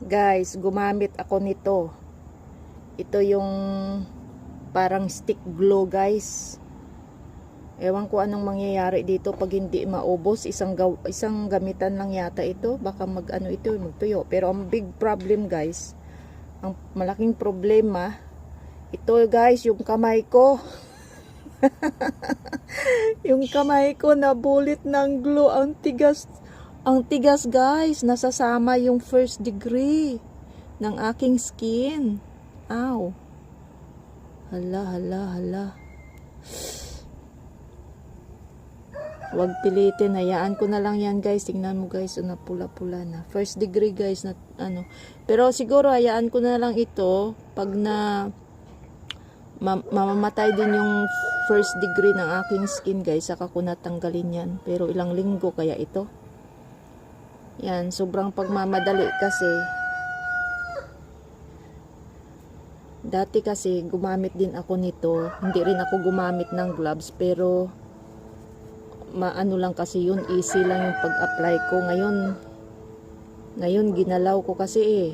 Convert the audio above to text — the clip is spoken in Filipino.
Guys, gumamit ako nito. Ito yung parang stick glue, guys. Ewan ko anong mangyayari dito pag hindi maubos. Isang gamitan lang yata ito. Baka magtuyo. Pero ang big problem, guys, ang malaking problema, ito guys, yung kamay ko. Yung kamay ko nabulit ng glue. Ang tigas guys. Nasasama yung first degree ng aking skin. Ow. Hala. Huwag pilitin. Hayaan ko na lang yan guys. Tingnan mo guys. Pula-pula na. First degree guys. Pero siguro hayaan ko na lang ito. Pag mamamatay din yung first degree ng aking skin guys. Saka ko natanggalin yan. Pero ilang linggo kaya ito. Yan. Sobrang pagmamadali kasi. Dati kasi gumamit din ako nito. Hindi rin ako gumamit ng gloves. Pero maano lang kasi yun. Easy lang yung pag-apply ko. Ngayon ginalaw ko kasi